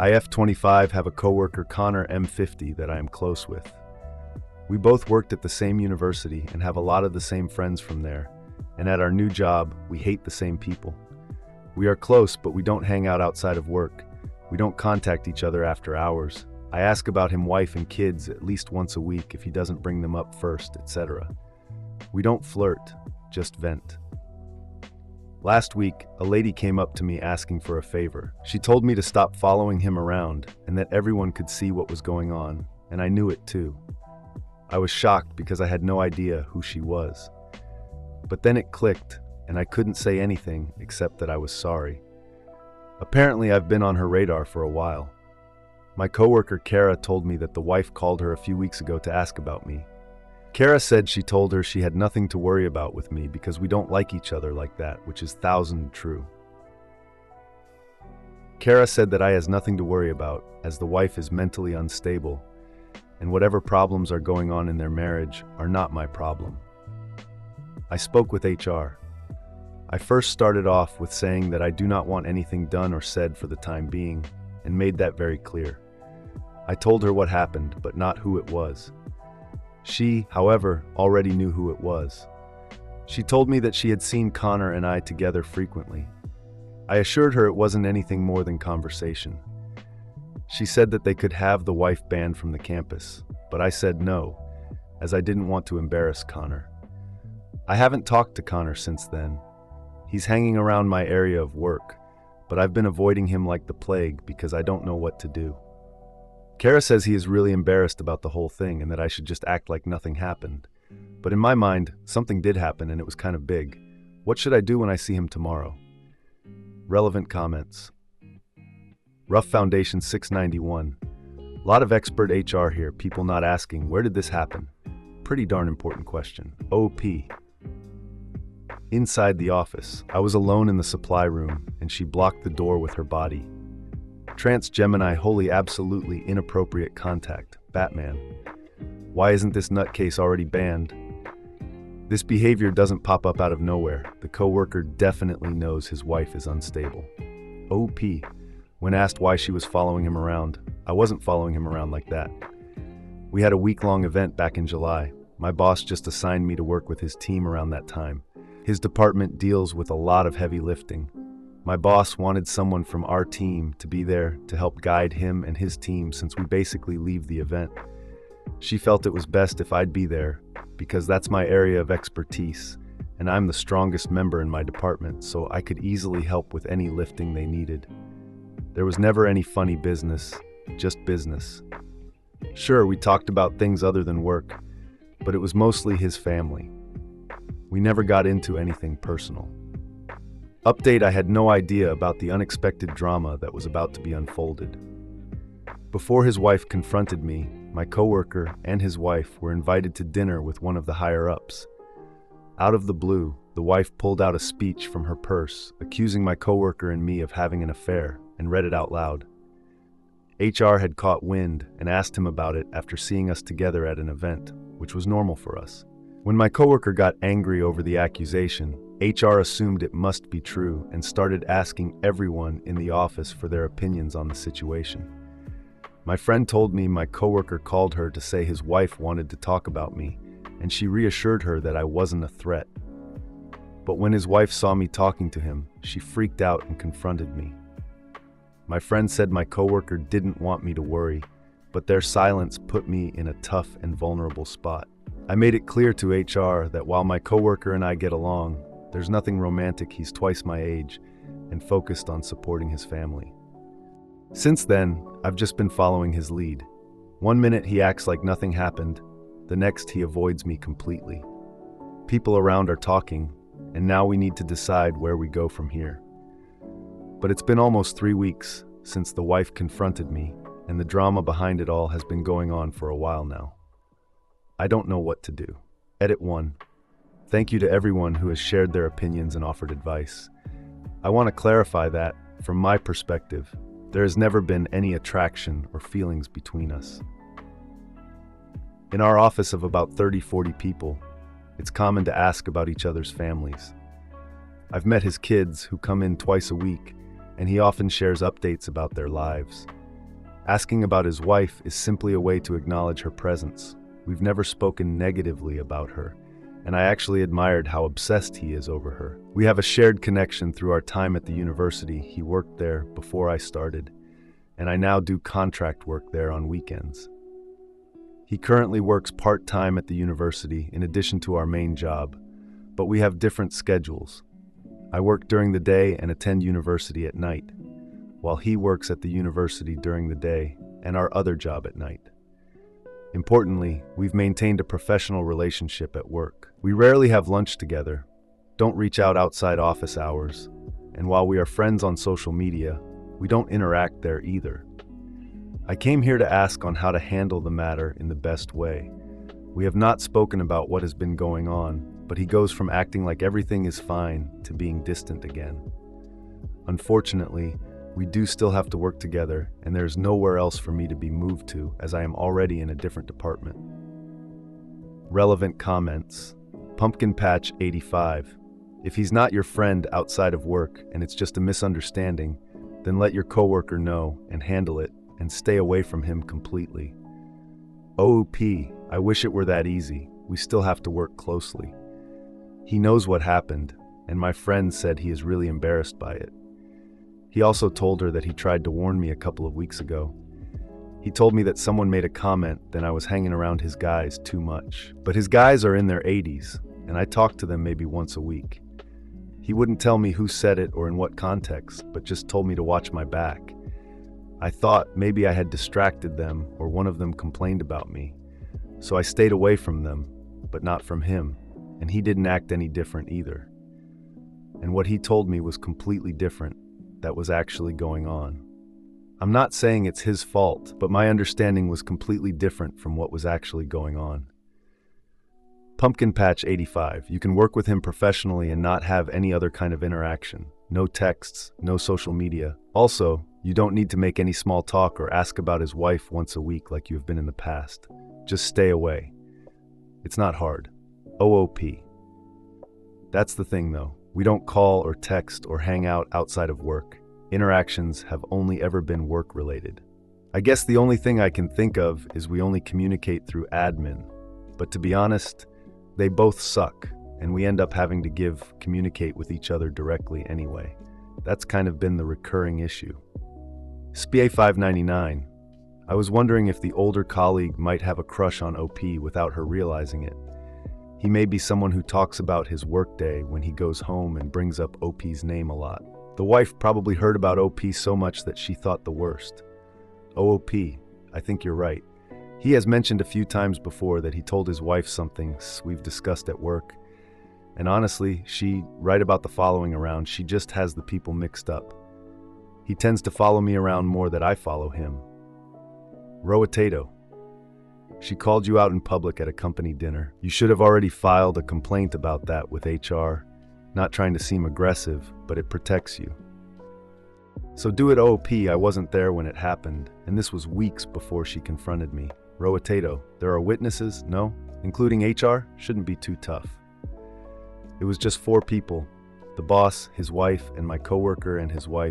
I F25 have a coworker, Connor M50, that I am close with. We both worked at the same university and have a lot of the same friends from there. And at our new job, we hate the same people. We are close, but we don't hang out outside of work. We don't contact each other after hours. I ask about him, wife, and kids at least once a week if he doesn't bring them up first, etc. We don't flirt, just vent. Last week, a lady came up to me asking for a favor. She told me to stop following him around and that everyone could see what was going on, and I knew it too. I was shocked because I had no idea who she was. But then it clicked, and I couldn't say anything except that I was sorry. Apparently, I've been on her radar for a while. My coworker, Kara, told me that the wife called her a few weeks ago to ask about me. Kara said she told her she had nothing to worry about with me because we don't like each other like that, which is 1,000% true. Kara said that I has nothing to worry about as the wife is mentally unstable, and whatever problems are going on in their marriage are not my problem. I spoke with HR. I first started off with saying that I do not want anything done or said for the time being, and made that very clear. I told her what happened, but not who it was. She, however, already knew who it was. She told me that she had seen Connor and I together frequently. I assured her it wasn't anything more than conversation. She said that they could have the wife banned from the campus, but I said no, as I didn't want to embarrass Connor. I haven't talked to Connor since then. He's hanging around my area of work, but I've been avoiding him like the plague because I don't know what to do. Kara says he is really embarrassed about the whole thing and that I should just act like nothing happened. But in my mind, something did happen and it was kind of big. What should I do when I see him tomorrow? Relevant comments. Rough Foundation 691. Lot of expert HR here, people not asking, where did this happen? Pretty darn important question. OP. Inside the office, I was alone in the supply room and she blocked the door with her body. Trans Gemini, wholly absolutely inappropriate contact. Batman. Why isn't this nutcase already banned? This behavior doesn't pop up out of nowhere. The coworker definitely knows his wife is unstable. OP. When asked why she was following him around, I wasn't following him around like that. We had a week-long event back in July. My boss just assigned me to work with his team around that time. His department deals with a lot of heavy lifting. My boss wanted someone from our team to be there to help guide him and his team since we basically leave the event. She felt it was best if I'd be there because that's my area of expertise and I'm the strongest member in my department, so I could easily help with any lifting they needed. There was never any funny business, just business. Sure, we talked about things other than work, but it was mostly his family. We never got into anything personal. Update: I had no idea about the unexpected drama that was about to be unfolded. Before his wife confronted me, my coworker and his wife were invited to dinner with one of the higher-ups. Out of the blue, the wife pulled out a speech from her purse, accusing my coworker and me of having an affair, and read it out loud. HR had caught wind and asked him about it after seeing us together at an event, which was normal for us. When my coworker got angry over the accusation, HR assumed it must be true and started asking everyone in the office for their opinions on the situation. My friend told me my coworker called her to say his wife wanted to talk about me, and she reassured her that I wasn't a threat. But when his wife saw me talking to him, she freaked out and confronted me. My friend said my coworker didn't want me to worry, but their silence put me in a tough and vulnerable spot. I made it clear to HR that while my coworker and I get along, there's nothing romantic. He's twice my age and focused on supporting his family. Since then, I've just been following his lead. One minute he acts like nothing happened, the next he avoids me completely. People around are talking, and now we need to decide where we go from here. But it's been almost 3 weeks since the wife confronted me, and the drama behind it all has been going on for a while now. I don't know what to do. Edit 1. Thank you to everyone who has shared their opinions and offered advice. I want to clarify that, from my perspective, there has never been any attraction or feelings between us. In our office of about 30-40 people, it's common to ask about each other's families. I've met his kids who come in twice a week, and he often shares updates about their lives. Asking about his wife is simply a way to acknowledge her presence. We've never spoken negatively about her, and I actually admired how obsessed he is over her. We have a shared connection through our time at the university. He worked there before I started, and I now do contract work there on weekends. He currently works part-time at the university in addition to our main job, but we have different schedules. I work during the day and attend university at night, while he works at the university during the day and our other job at night. Importantly, we've maintained a professional relationship at work. We rarely have lunch together, don't reach out outside office hours, and while we are friends on social media, we don't interact there either. I came here to ask on how to handle the matter in the best way. We have not spoken about what has been going on, but he goes from acting like everything is fine to being distant again. Unfortunately, we do still have to work together, and there is nowhere else for me to be moved to, as I am already in a different department. Relevant comments. Pumpkin Patch 85. If he's not your friend outside of work and it's just a misunderstanding, then let your coworker know and handle it and stay away from him completely. OOP, I wish it were that easy. We still have to work closely. He knows what happened, and my friend said he is really embarrassed by it. He also told her that he tried to warn me a couple of weeks ago. He told me that someone made a comment that I was hanging around his guys too much. But his guys are in their 80s, and I talk to them maybe once a week. He wouldn't tell me who said it or in what context, but just told me to watch my back. I thought maybe I had distracted them or one of them complained about me. So I stayed away from them, but not from him, and he didn't act any different either. And what he told me was completely different. That was actually going on. I'm not saying it's his fault, but my understanding was completely different from what was actually going on. Pumpkin Patch 85. You can work with him professionally and not have any other kind of interaction. No texts, no social media. Also, you don't need to make any small talk or ask about his wife once a week like you have been in the past. Just stay away. It's not hard. OOP. That's the thing though. We don't call or text or hang out outside of work. Interactions have only ever been work-related. I guess the only thing I can think of is we only communicate through admin. But to be honest, they both suck, and we end up having to communicate with each other directly anyway. That's kind of been the recurring issue. SPA 599. I was wondering if the older colleague might have a crush on OP without her realizing it. He may be someone who talks about his workday when he goes home and brings up OP's name a lot. The wife probably heard about OP so much that she thought the worst. OOP, I think you're right. He has mentioned a few times before that he told his wife something we've discussed at work. And honestly, she, right about the following around, she just has the people mixed up. He tends to follow me around more than I follow him. Roatato. She called you out in public at a company dinner. You should have already filed a complaint about that with HR. Not trying to seem aggressive, but it protects you. So do it OOP, I wasn't there when it happened, and this was weeks before she confronted me. Roatato, there are witnesses, no? Including HR? Shouldn't be too tough. It was just 4 people. The boss, his wife, and my coworker and his wife.